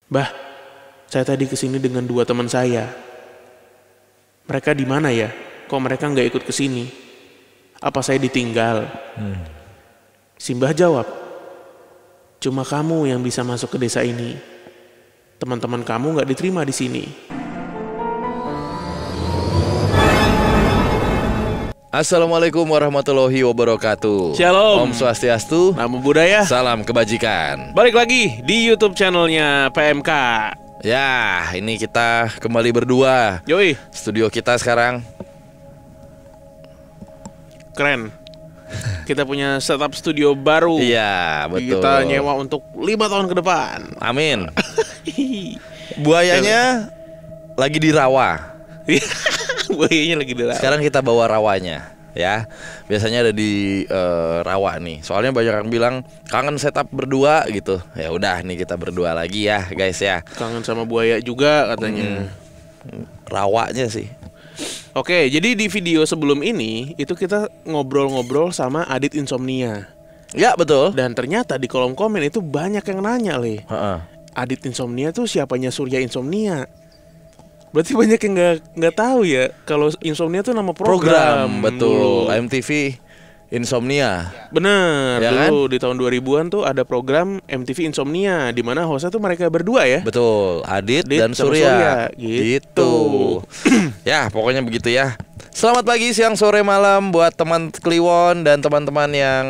Bah, saya tadi kesini dengan 2 teman saya. Mereka di mana ya? Kok mereka nggak ikut kesini? Apa saya ditinggal? Simbah jawab, cuma kamu yang bisa masuk ke desa ini. Teman-teman kamu nggak diterima di sini. Assalamualaikum warahmatullahi wabarakatuh. Shalom. Om Swastiastu. Namo Buddhaya. Salam kebajikan. Balik lagi di YouTube channelnya PMK. Ya, ini kita kembali berdua. Yoi, Studio kita sekarang keren. Kita punya setup studio baru. iya, betul. Kita nyewa untuk 5 tahun ke depan. Amin. Buayanya lagi di rawa. Buayanya lagi di dalam. Sekarang kita bawa rawanya, ya. Biasanya ada di rawa nih. Soalnya banyak yang bilang kangen setup berdua gitu. Ya udah nih kita berdua lagi ya, guys ya. Kangen sama buaya juga katanya. Rawanya sih. Oke, jadi di video sebelum ini itu kita ngobrol-ngobrol sama Adit Insomnia. Ya, betul. Dan ternyata di kolom komen itu banyak yang nanya, Le. Heeh. Adit Insomnia tuh siapanya Surya Insomnia? Berarti banyak yang nggak tahu ya kalau Insomnia tuh nama program. Betul. Dulu. MTV Insomnia. Bener, Ya dulu di tahun 2000-an tuh ada program MTV Insomnia di mana hostnya tuh mereka berdua ya. Betul. Adit Adit dan sama Surya. Surya, gitu. Ya, pokoknya begitu ya. Selamat pagi, siang, sore, malam buat teman Kliwon dan teman-teman yang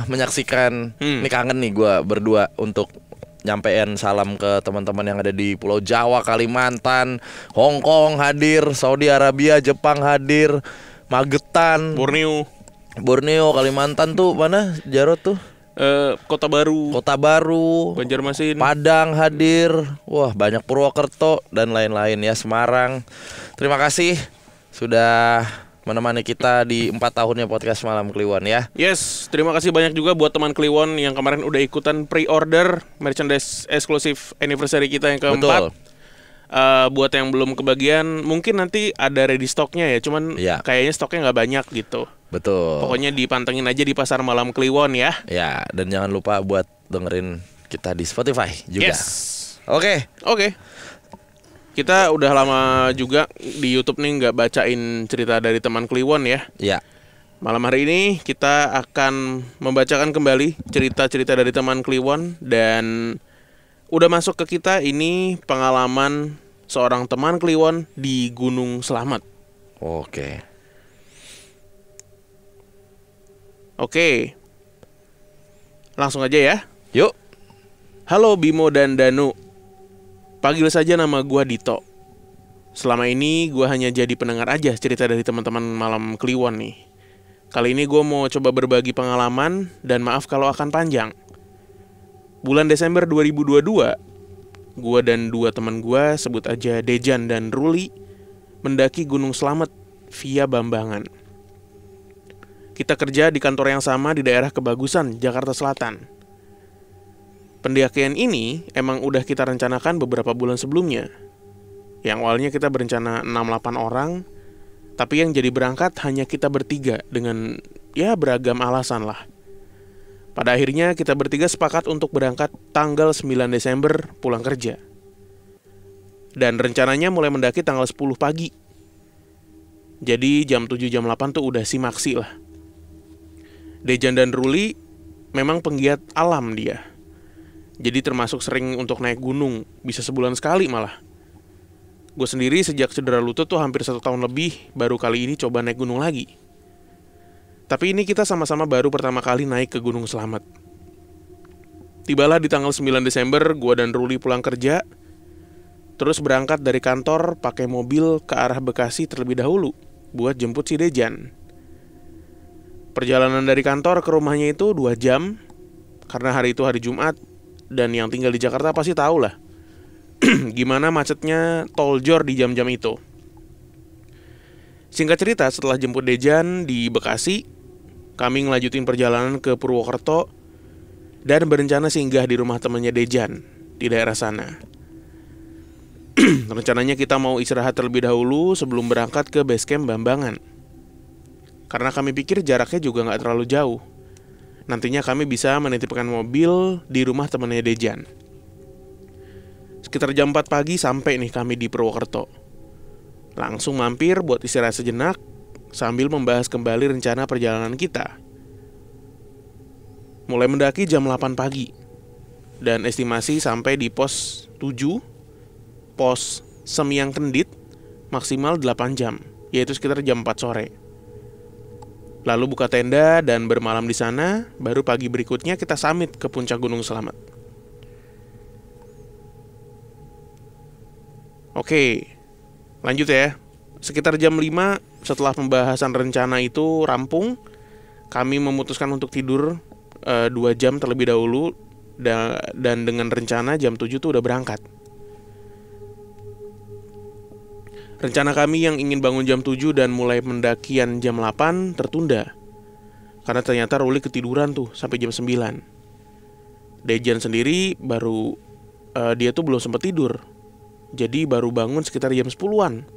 menyaksikan. Ini kangen nih gue berdua untuk nyampein salam ke teman-teman yang ada di Pulau Jawa, Kalimantan, Hong Kong hadir, Saudi Arabia, Jepang hadir, Magetan, Borneo, Kalimantan tuh mana? Jarot tuh. Kota Baru, Kota Baru, Banjarmasin, Padang hadir. Wah, banyak Purwokerto dan lain-lain ya, Semarang. Terima kasih sudah menemani kita di 4 tahunnya podcast Malam Kliwon ya. Yes, terima kasih banyak juga buat teman Kliwon yang kemarin udah ikutan pre-order merchandise eksklusif anniversary kita yang keempat. Betul. Buat yang belum kebagian, mungkin nanti ada ready stocknya ya, cuman Ya. kayaknya stoknya nggak banyak gitu. Betul. Pokoknya dipantengin aja di Pasar Malam Kliwon ya. Ya, dan jangan lupa buat dengerin kita di Spotify juga. Yes. Oke. Kita udah lama juga di YouTube nih nggak bacain cerita dari teman Kliwon ya. Ya. Malam hari ini kita akan membacakan kembali cerita-cerita dari teman Kliwon. Dan udah masuk ke kita ini pengalaman seorang teman Kliwon di Gunung Slamet. Oke, langsung aja ya. Yuk. Halo Bimo dan Danu, panggil saja nama gua Dito. Selama ini gua hanya jadi pendengar aja cerita dari teman-teman Malam Kliwon nih. Kali ini gua mau coba berbagi pengalaman dan maaf kalau akan panjang. Bulan Desember 2022, gua dan 2 teman gua, sebut aja Dejan dan Ruli, mendaki Gunung Slamet via Bambangan. Kita kerja di kantor yang sama di daerah Kebagusan, Jakarta Selatan. Pendakian ini emang udah kita rencanakan beberapa bulan sebelumnya. Yang awalnya kita berencana 6-8 orang, tapi yang jadi berangkat hanya kita bertiga dengan ya beragam alasan lah. Pada akhirnya kita bertiga sepakat untuk berangkat tanggal 9 Desember pulang kerja. Dan rencananya mulai mendaki tanggal 10 pagi. Jadi jam 7 jam 8 tuh udah simaksi lah. Dejan dan Ruli memang penggiat alam dia. Jadi termasuk sering untuk naik gunung, bisa sebulan sekali malah. Gue sendiri sejak cedera lutut tuh hampir 1 tahun lebih, baru kali ini coba naik gunung lagi. Tapi ini kita sama-sama baru pertama kali naik ke Gunung Slamet. Tibalah di tanggal 9 Desember, gue dan Ruli pulang kerja, terus berangkat dari kantor pakai mobil ke arah Bekasi terlebih dahulu, buat jemput si Dejan. Perjalanan dari kantor ke rumahnya itu 2 jam, karena hari itu hari Jumat, dan yang tinggal di Jakarta pasti tahu lah gimana macetnya tol Jor di jam-jam itu. Singkat cerita, setelah jemput Dejan di Bekasi, kami ngelanjutin perjalanan ke Purwokerto dan berencana singgah di rumah temannya Dejan di daerah sana. Rencananya kita mau istirahat terlebih dahulu sebelum berangkat ke basecamp Bambangan. Karena kami pikir jaraknya juga nggak terlalu jauh. Nantinya kami bisa menitipkan mobil di rumah temannya Dejan. Sekitar jam 4 pagi sampai nih kami di Purwokerto. Langsung mampir buat istirahat sejenak sambil membahas kembali rencana perjalanan kita. Mulai mendaki jam 8 pagi dan estimasi sampai di pos 7, pos Semiyang Kendit, maksimal 8 jam, yaitu sekitar jam 4 sore. Lalu buka tenda dan bermalam di sana, baru pagi berikutnya kita summit ke puncak Gunung Selamat. Oke, lanjut ya. Sekitar jam 5 setelah pembahasan rencana itu rampung, kami memutuskan untuk tidur 2 jam terlebih dahulu, dan dengan rencana jam 7 tuh udah berangkat. Rencana kami yang ingin bangun jam 7 dan mulai pendakian jam 8 tertunda, karena ternyata Ruli ketiduran tuh sampai jam 9. Dejan sendiri baru dia tuh belum sempat tidur, jadi baru bangun sekitar jam 10-an.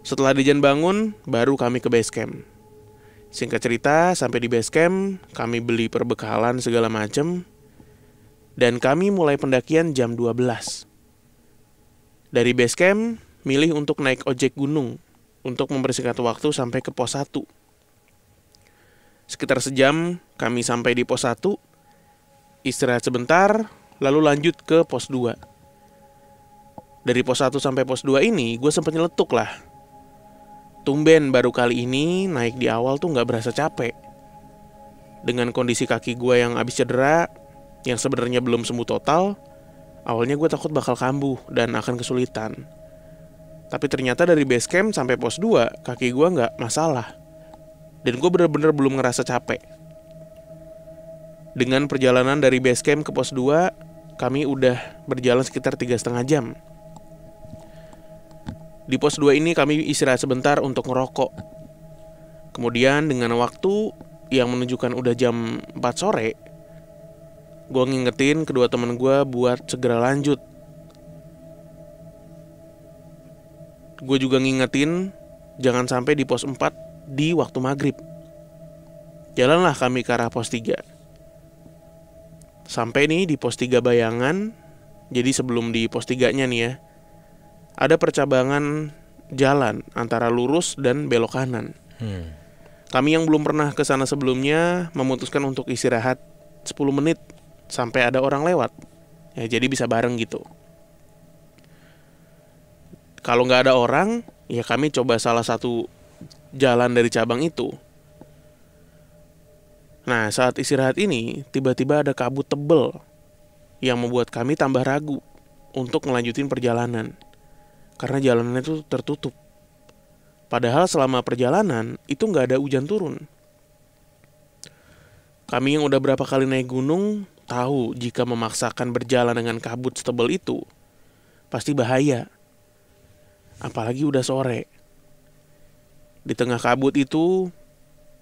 Setelah Dejan bangun, baru kami ke base camp. Singkat cerita, sampai di base camp, kami beli perbekalan segala macem, dan kami mulai pendakian jam 12. Dari base camp, milih untuk naik ojek gunung untuk mempersingkat waktu sampai ke pos 1. Sekitar sejam, kami sampai di pos 1, istirahat sebentar, lalu lanjut ke pos 2. Dari pos 1 sampai pos 2 ini, gue sempat nyeletuk lah. Tumben baru kali ini naik di awal tuh gak berasa capek. Dengan kondisi kaki gue yang abis cedera, yang sebenarnya belum sembuh total, awalnya gue takut bakal kambuh dan akan kesulitan. Tapi ternyata dari base camp sampai pos 2, kaki gue gak masalah. Dan gue bener-bener belum ngerasa capek. Dengan perjalanan dari base camp ke pos 2, kami udah berjalan sekitar 3,5 jam. Di pos 2 ini kami istirahat sebentar untuk ngerokok. Kemudian dengan waktu yang menunjukkan udah jam 4 sore, gue ngingetin kedua teman gue buat segera lanjut. Gue juga ngingetin jangan sampai di pos 4 di waktu maghrib. Jalanlah kami ke arah pos 3. Sampai nih di pos 3 Bayangan. Jadi sebelum di pos 3-nya nih ya, ada percabangan jalan antara lurus dan belok kanan. Kami yang belum pernah ke sana sebelumnya memutuskan untuk istirahat 10 menit sampai ada orang lewat. Ya, jadi bisa bareng gitu. Kalau nggak ada orang, ya kami coba salah satu jalan dari cabang itu. Nah, saat istirahat ini, tiba-tiba ada kabut tebel yang membuat kami tambah ragu untuk melanjutin perjalanan. Karena jalanannya itu tertutup. Padahal selama perjalanan itu nggak ada hujan turun. Kami yang udah berapa kali naik gunung tahu jika memaksakan berjalan dengan kabut setebal itu pasti bahaya. Apalagi udah sore. Di tengah kabut itu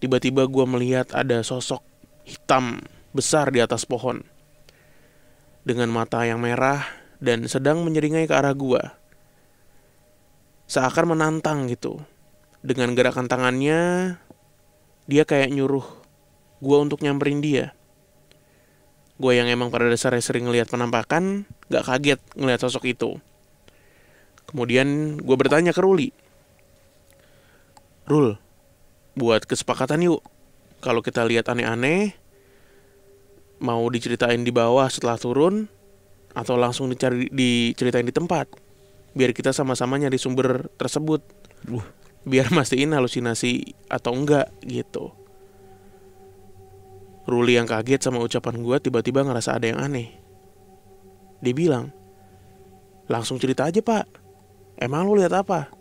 tiba-tiba gue melihat ada sosok hitam besar di atas pohon dengan mata yang merah dan sedang menyeringai ke arah gue. Seakan menantang gitu. Dengan gerakan tangannya, dia kayak nyuruh gue untuk nyamperin dia. Gue yang emang pada dasarnya sering ngelihat penampakan, gak kaget ngelihat sosok itu. Kemudian gue bertanya ke Ruli, Rul, buat kesepakatan yuk. Kalau kita lihat aneh-aneh, mau diceritain di bawah setelah turun, atau langsung diceritain di tempat. Biar kita sama-sama nyari sumber tersebut. Biar mastiin halusinasi atau enggak gitu. Ruli yang kaget sama ucapan gue tiba-tiba ngerasa ada yang aneh. Dia bilang, langsung cerita aja pak. Emang lu lihat apa?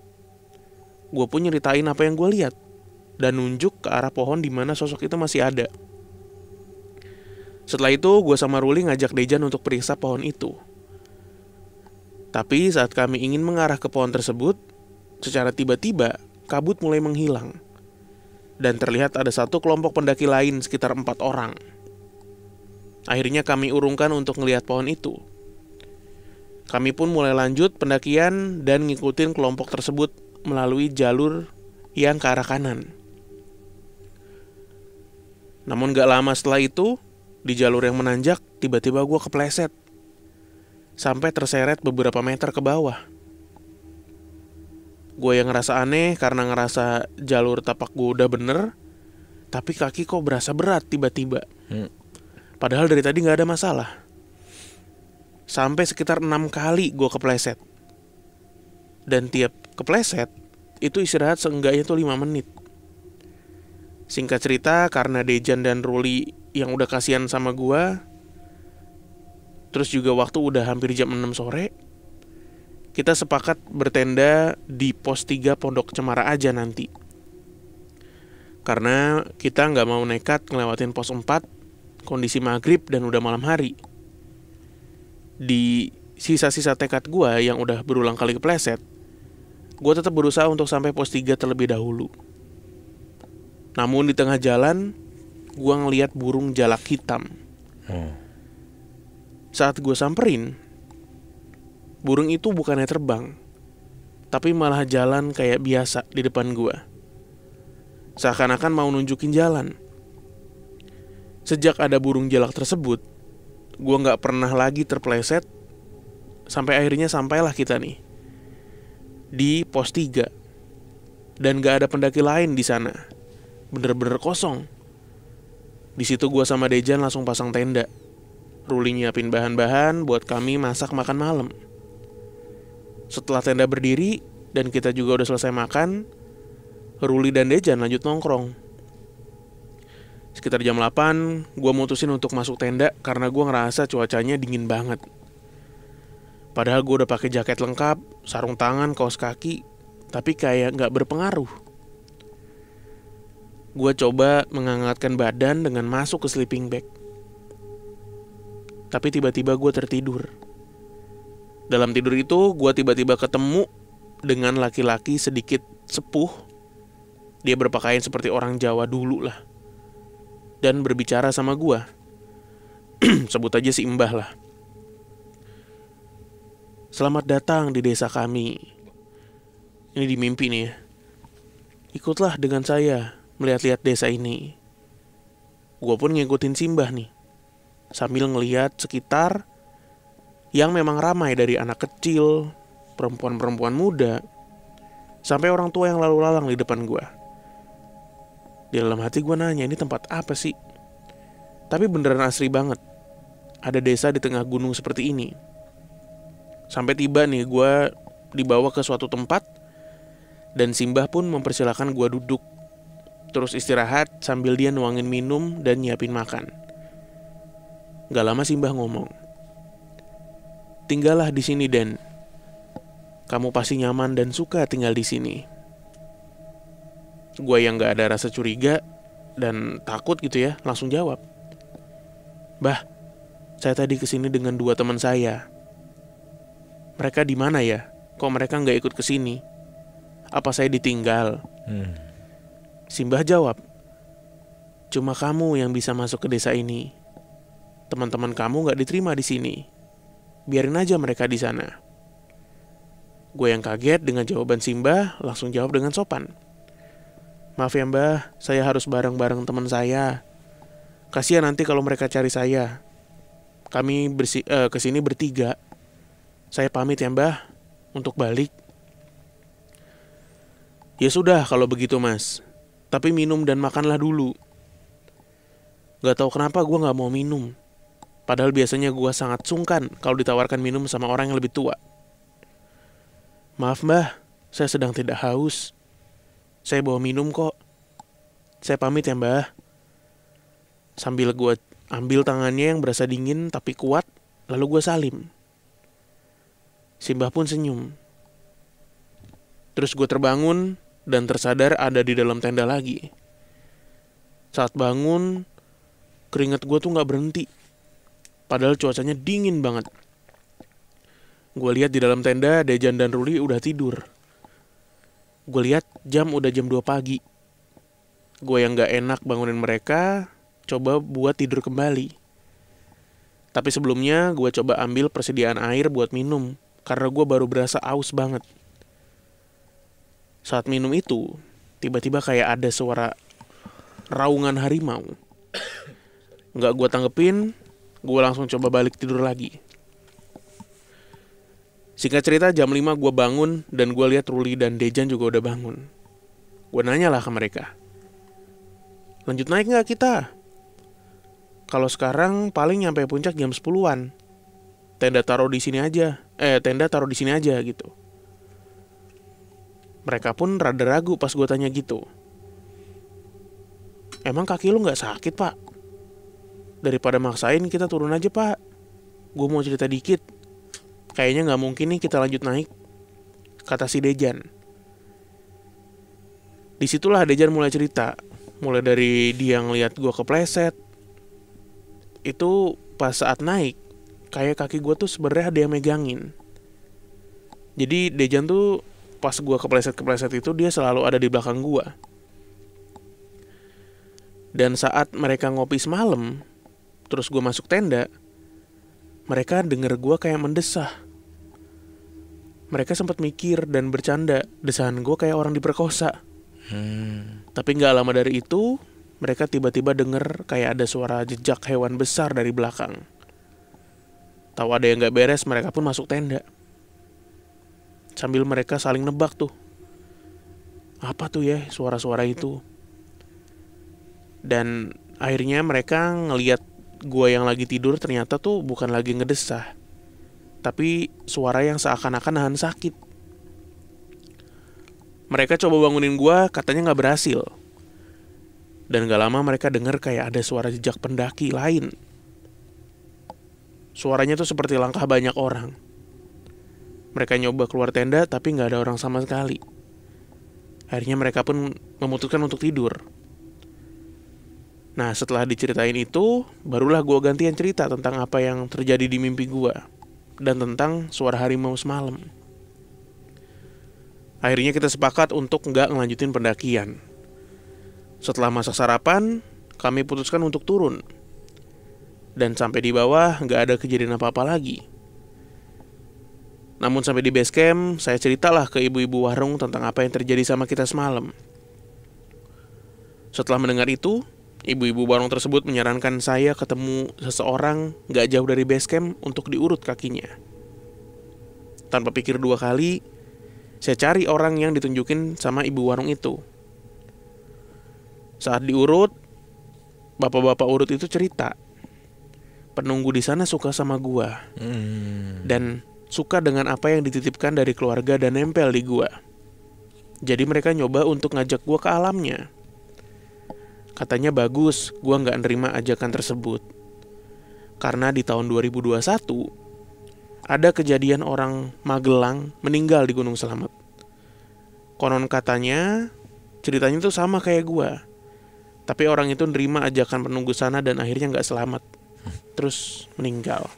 Gue pun nyeritain apa yang gue lihat dan nunjuk ke arah pohon di mana sosok itu masih ada. Setelah itu gue sama Ruli ngajak Dejan untuk periksa pohon itu. Tapi saat kami ingin mengarah ke pohon tersebut, secara tiba-tiba kabut mulai menghilang. Dan terlihat ada satu kelompok pendaki lain sekitar 4 orang. Akhirnya kami urungkan untuk melihat pohon itu. Kami pun mulai lanjut pendakian dan ngikutin kelompok tersebut melalui jalur yang ke arah kanan. Namun gak lama setelah itu, di jalur yang menanjak, tiba-tiba gue kepleset. sampai terseret beberapa meter ke bawah. Gue yang ngerasa aneh karena ngerasa jalur tapak gue udah bener, tapi kaki kok berasa berat tiba-tiba. Padahal dari tadi gak ada masalah. Sampai sekitar 6 kali gue kepleset. Dan tiap kepleset, itu istirahat seenggaknya tuh 5 menit. Singkat cerita, karena Dejan dan Ruli yang udah kasihan sama gue, terus juga waktu udah hampir jam 6 sore, kita sepakat bertenda di pos 3 Pondok Cemara aja nanti. Karena kita gak mau nekat ngelewatin pos 4, kondisi maghrib dan udah malam hari. Di sisa-sisa tekad gue yang udah berulang kali kepleset, gue tetap berusaha untuk sampai pos 3 terlebih dahulu. Namun di tengah jalan, gue ngeliat burung jalak hitam. Saat gue samperin, burung itu bukannya terbang, tapi malah jalan kayak biasa di depan gue. Seakan-akan mau nunjukin jalan. Sejak ada burung jalak tersebut, gue gak pernah lagi terpleset. Sampai akhirnya sampailah kita nih di pos 3. Dan gak ada pendaki lain di sana. Bener-bener kosong. Di situ gue sama Dejan langsung pasang tenda. Ruli nyiapin bahan-bahan buat kami masak makan malam. Setelah tenda berdiri dan kita juga udah selesai makan, Ruli dan Dejan lanjut nongkrong. Sekitar jam 8, gue mutusin untuk masuk tenda karena gue ngerasa cuacanya dingin banget. Padahal gue udah pakai jaket lengkap, sarung tangan, kaos kaki, tapi kayak gak berpengaruh. Gue coba menghangatkan badan dengan masuk ke sleeping bag. Tapi tiba-tiba gue tertidur. Dalam tidur itu, gue tiba-tiba ketemu dengan laki-laki sedikit sepuh. Dia berpakaian seperti orang Jawa dulu lah. Dan berbicara sama gue. Sebut aja si Mbah lah. Selamat datang di desa kami. Ini di mimpi nih ya. Ikutlah dengan saya melihat-lihat desa ini. Gue pun ngikutin si Mbah nih, sambil ngelihat sekitar yang memang ramai dari anak kecil, perempuan-perempuan muda, sampai orang tua yang lalu lalang di depan gue. Di dalam hati gue nanya, ini tempat apa sih? Tapi beneran asri banget. Ada desa di tengah gunung seperti ini. Sampai tiba nih gue dibawa ke suatu tempat, dan Simbah pun mempersilahkan gue duduk, terus istirahat sambil dia nuangin minum dan nyiapin makan. Gak lama Simbah ngomong, tinggallah di sini Den. Kamu pasti nyaman dan suka tinggal di sini. Gue yang gak ada rasa curiga dan takut gitu ya, langsung jawab, Bah, saya tadi kesini dengan 2 teman saya. Mereka di mana ya? Kok mereka nggak ikut kesini? Apa saya ditinggal? Simbah jawab, cuma kamu yang bisa masuk ke desa ini. Teman-teman kamu nggak diterima di sini. Biarin aja mereka di sana. Gue yang kaget dengan jawaban Simbah, langsung jawab dengan sopan. Maaf ya Mbah, saya harus bareng-bareng teman saya. Kasihan nanti kalau mereka cari saya. Kami kesini bertiga. Saya pamit ya Mbah, untuk balik. Ya sudah kalau begitu Mas. Tapi minum dan makanlah dulu. Gak tahu kenapa gue gak mau minum. Padahal biasanya gue sangat sungkan kalau ditawarkan minum sama orang yang lebih tua. Maaf Mbah, saya sedang tidak haus. Saya bawa minum kok. Saya pamit ya Mbah. Sambil gue ambil tangannya yang berasa dingin tapi kuat, lalu gue salim. Simbah pun senyum. Terus gue terbangun dan tersadar ada di dalam tenda lagi. Saat bangun, keringat gue tuh gak berhenti. Padahal cuacanya dingin banget. Gue lihat di dalam tenda Dejan dan Ruli udah tidur. Gue lihat jam udah jam 2 pagi. Gue yang gak enak bangunin mereka, coba buat tidur kembali. Tapi sebelumnya gue coba ambil persediaan air buat minum, karena gue baru berasa aus banget. Saat minum itu, tiba-tiba kayak ada suara raungan harimau. Gak gue tanggepin, gue langsung coba balik tidur lagi. Singkat cerita jam 5 gue bangun dan gue lihat Ruli dan Dejan juga udah bangun. Gue nanya lah ke mereka, lanjut naik gak kita? Kalau sekarang paling nyampe puncak jam 10-an. Tenda taruh di sini aja gitu. Mereka pun rada ragu pas gue tanya gitu. Emang kaki lu gak sakit pak? Daripada maksain kita turun aja pak. Gue mau cerita dikit. Kayaknya gak mungkin nih kita lanjut naik, kata si Dejan. Disitulah Dejan mulai cerita. Mulai dari dia ngeliat gue kepleset. Itu pas saat naik, kayak kaki gue tuh sebenarnya ada yang megangin. Jadi Dejan tuh pas gue kepleset-kepleset itu dia selalu ada di belakang gue. Dan saat mereka ngopi semalam, terus gue masuk tenda, mereka denger gue kayak mendesah. Mereka sempat mikir dan bercanda, desahan gue kayak orang diperkosa. Tapi gak lama dari itu, mereka tiba-tiba denger kayak ada suara jejak hewan besar dari belakang. Tahu ada yang gak beres, mereka pun masuk tenda. Sambil mereka saling nebak tuh. Apa tuh ya suara-suara itu? Dan akhirnya mereka ngeliat gue yang lagi tidur ternyata tuh bukan lagi ngedesah, tapi suara yang seakan-akan nahan sakit. Mereka coba bangunin gue, katanya gak berhasil. Dan gak lama mereka denger kayak ada suara jejak pendaki lain. Suaranya tuh seperti langkah banyak orang. Mereka nyoba keluar tenda tapi gak ada orang sama sekali. Akhirnya mereka pun memutuskan untuk tidur. Nah setelah diceritain itu, barulah gue gantian cerita tentang apa yang terjadi di mimpi gue. Dan tentang suara harimau semalam. Akhirnya kita sepakat untuk gak ngelanjutin pendakian. Setelah masak sarapan, kami putuskan untuk turun. Dan sampai di bawah gak ada kejadian apa-apa lagi. Namun sampai di base camp, saya ceritalah ke ibu-ibu warung tentang apa yang terjadi sama kita semalam. Setelah mendengar itu, ibu-ibu warung tersebut menyarankan saya ketemu seseorang gak jauh dari base camp untuk diurut kakinya. Tanpa pikir dua kali, saya cari orang yang ditunjukin sama ibu warung itu. Saat diurut, bapak-bapak urut itu cerita, penunggu di sana suka sama gua. Dan suka dengan apa yang dititipkan dari keluarga dan nempel di gua. Jadi mereka nyoba untuk ngajak gua ke alamnya. Katanya bagus, gua gak nerima ajakan tersebut. Karena di tahun 2021 ada kejadian orang Magelang meninggal di Gunung Slamet. Konon katanya ceritanya tuh sama kayak gua. Tapi orang itu nerima ajakan penunggu sana dan akhirnya gak selamat. Terus meninggal.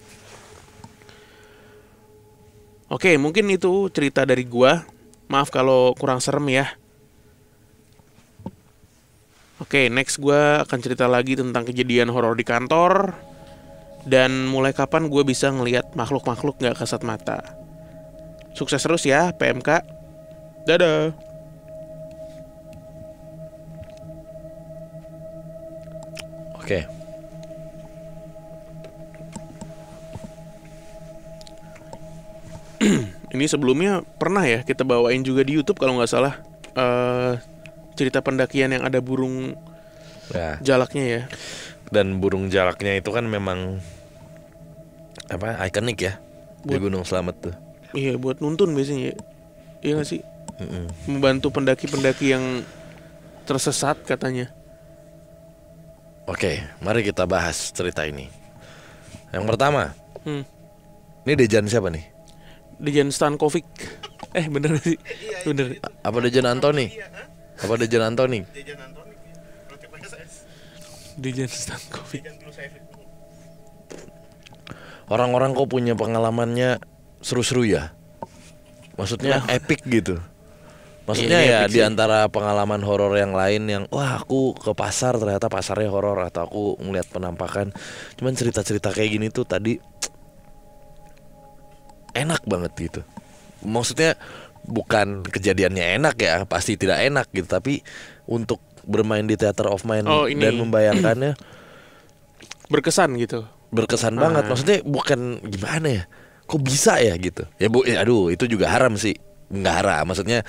Oke, mungkin itu cerita dari gua. Maaf kalau kurang serem ya. Oke, next gua akan cerita lagi tentang kejadian horor di kantor. Dan mulai kapan gue bisa ngelihat makhluk-makhluk gak kasat mata. Sukses terus ya PMK. Dadah. Oke. Ini sebelumnya pernah ya kita bawain juga di YouTube kalau gak salah. Cerita pendakian yang ada burung jalaknya ya. Dan burung jalaknya itu kan memang apa ikonik ya di Gunung Slamet tuh. Iya, buat nuntun biasanya. Iya gak sih? Membantu pendaki-pendaki yang tersesat katanya. Oke, mari kita bahas cerita ini. Yang pertama, ini Dejan siapa nih? Dejan Stankovic. Bener sih? Bener. Apa Dejan Antoni? Apa Dejan Antoni? Dejan Stankovic. Orang-orang kok punya pengalamannya seru-seru ya? Maksudnya epic gitu. Maksudnya ya di antara pengalaman horor yang lain yang wah aku ke pasar ternyata pasarnya horor, atau aku ngeliat penampakan. Cuman cerita-cerita kayak gini tuh tadi enak banget gitu. Maksudnya bukan kejadiannya enak ya, pasti tidak enak gitu, tapi untuk bermain di theater of mind dan membayangkannya berkesan gitu. Berkesan banget. Maksudnya bukan gimana ya, kok bisa ya gitu. Ya bu, aduh itu juga haram sih. Nggak haram, maksudnya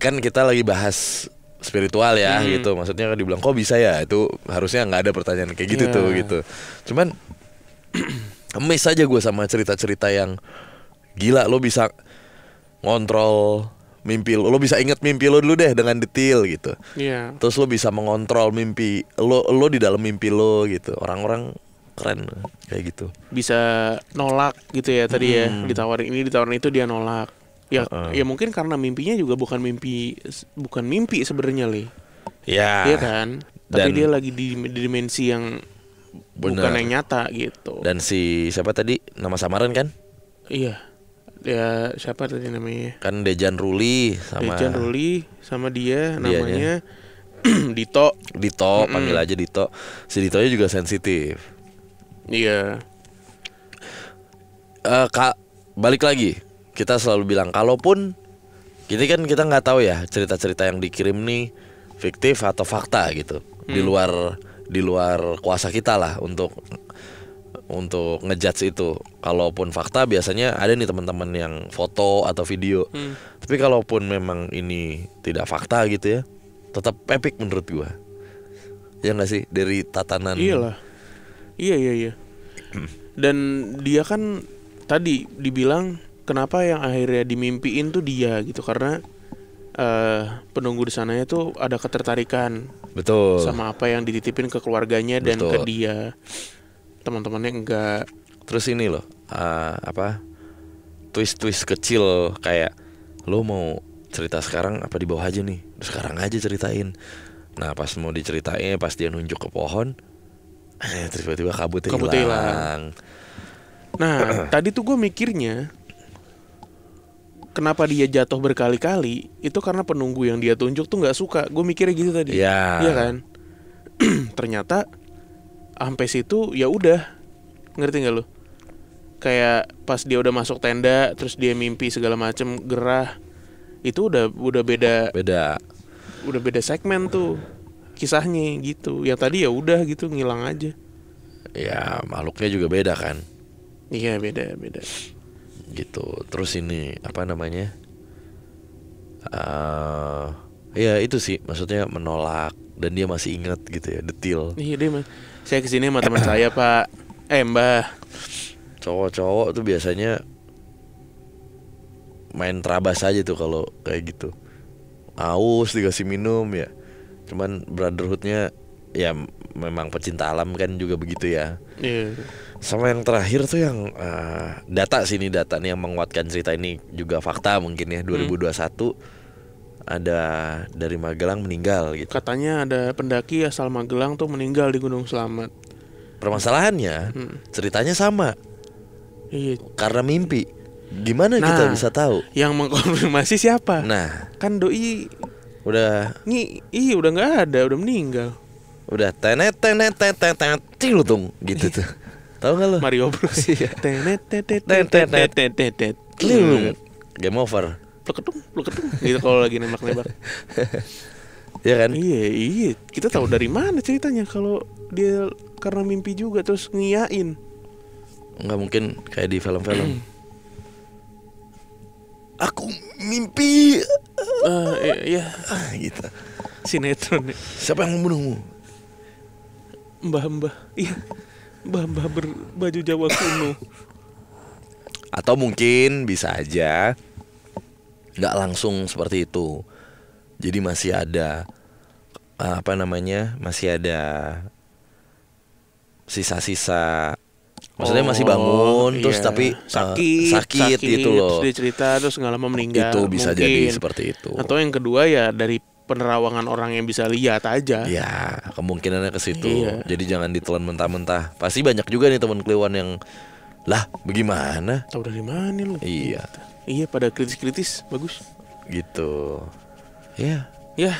kan kita lagi bahas spiritual ya gitu. Maksudnya kan dibilang kok bisa ya, itu harusnya nggak ada pertanyaan kayak gitu tuh gitu. Cuman amazed aja gue sama cerita-cerita yang gila. Lo bisa ngontrol mimpi lo bisa inget mimpi lo dulu deh dengan detail gitu. Terus lo bisa mengontrol mimpi lo di dalam mimpi lo gitu. Orang-orang keren kayak gitu. Bisa nolak gitu ya tadi ya, ditawarin ini ditawarin itu dia nolak. Ya mungkin karena mimpinya juga bukan mimpi sebenarnya li. Ya. Iya kan? Tapi dia lagi di dimensi yang bukan yang nyata gitu. Dan si siapa tadi nama samaran kan? Iya. Ya siapa tadi namanya? Kan Dejan Ruli sama dia namanya Dito. Panggil aja Dito. Si Ditonya juga sensitif. Iya. Balik lagi, kita selalu bilang kalaupun ini kan kita nggak tahu ya cerita-cerita yang dikirim nih fiktif atau fakta gitu. Di luar kuasa kita lah untuk ngejudge itu. Kalaupun fakta biasanya ada nih teman-teman yang foto atau video. Tapi kalaupun memang ini tidak fakta gitu ya, tetap epic menurut gua. Ya nggak sih, dari tatanan. Iyalah. Iya. Dan dia kan tadi dibilang kenapa yang akhirnya dimimpiin tuh dia gitu, karena penunggu di sananya tuh ada ketertarikan. Betul. Sama apa yang dititipin ke keluarganya dan ke dia. Teman-temannya enggak. Terus ini loh, twist kecil kayak lo mau cerita sekarang apa di bawah aja nih, sekarang aja ceritain. Nah pas mau diceritain, pas dia nunjuk ke pohon, tiba-tiba kabutnya hilang. Nah tadi tuh gue mikirnya kenapa dia jatuh berkali-kali, itu karena penunggu yang dia tunjuk tuh nggak suka. Gue mikirnya gitu tadi. Iya kan. Ternyata sampai situ ya udah, ngerti nggak lo? Kayak pas dia udah masuk tenda, terus dia mimpi segala macem gerah, itu udah beda. Udah beda segmen tuh kisahnya gitu. Yang tadi ya udah gitu ngilang aja. Ya makhluknya juga beda kan. Iya beda gitu. Terus ini apa namanya? Ya itu sih maksudnya menolak dan dia masih ingat gitu ya detail. Iya dia saya kesini sama teman saya Pak. Mbah. Cowok-cowok tuh biasanya main terabas aja tuh kalau kayak gitu. Aus dikasih minum ya. Cuman brotherhoodnya ya memang pecinta alam kan juga begitu ya. Iya. Sama yang terakhir tuh yang data nih yang menguatkan cerita ini juga fakta mungkin ya. 2021 ada dari Magelang meninggal gitu. Katanya ada pendaki asal Magelang tuh meninggal di Gunung Slamet. Permasalahannya ceritanya sama. Iya. Karena mimpi. Gimana kita bisa tahu? Yang mengkonfirmasi siapa? Nah, kan doi udah udah nggak ada, udah meninggal. Udah tenet cilutung gitu tuh. Tahu nggak lo? Mario Bros. Tenet game over. Pleketung gitu kalau lagi nembak. Iya kan? Iya. Kita tahu dari mana ceritanya kalau dia karena mimpi juga terus ngiyain. Nggak mungkin kayak di film-film. Aku mimpi. Iya. Gitu. Sinetron. Siapa yang membunuhmu? Mbah. Iya. Mbah berbaju Jawa kuno. Atau mungkin bisa aja nggak langsung seperti itu. Jadi masih ada masih ada sisa-sisa. Maksudnya masih bangun terus tapi sakit gitu loh. Terus dia cerita terus nggak lama meninggal. Itu bisa mungkin. jadi seperti itu. Atau yang kedua ya dari penerawangan orang yang bisa lihat aja. Ya kemungkinannya ke situ. Iya. Jadi jangan ditelan mentah-mentah. Pasti banyak juga nih teman Kliwon yang lah bagaimana? Tahu dari mana lu? Iya. Iya pada kritis bagus. Gitu. Iya. Ya.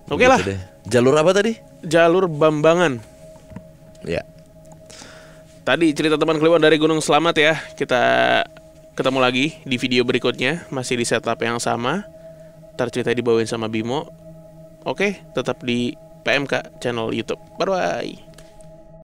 Oke lah. Deh. Jalur apa tadi? Jalur Bambangan. Ya. Tadi cerita teman Kliwon dari Gunung Slamet ya. Kita ketemu lagi di video berikutnya. Masih di setup yang sama. Ntar cerita dibawain sama Bimo. Oke, tetap di PMK channel YouTube. Bye-bye.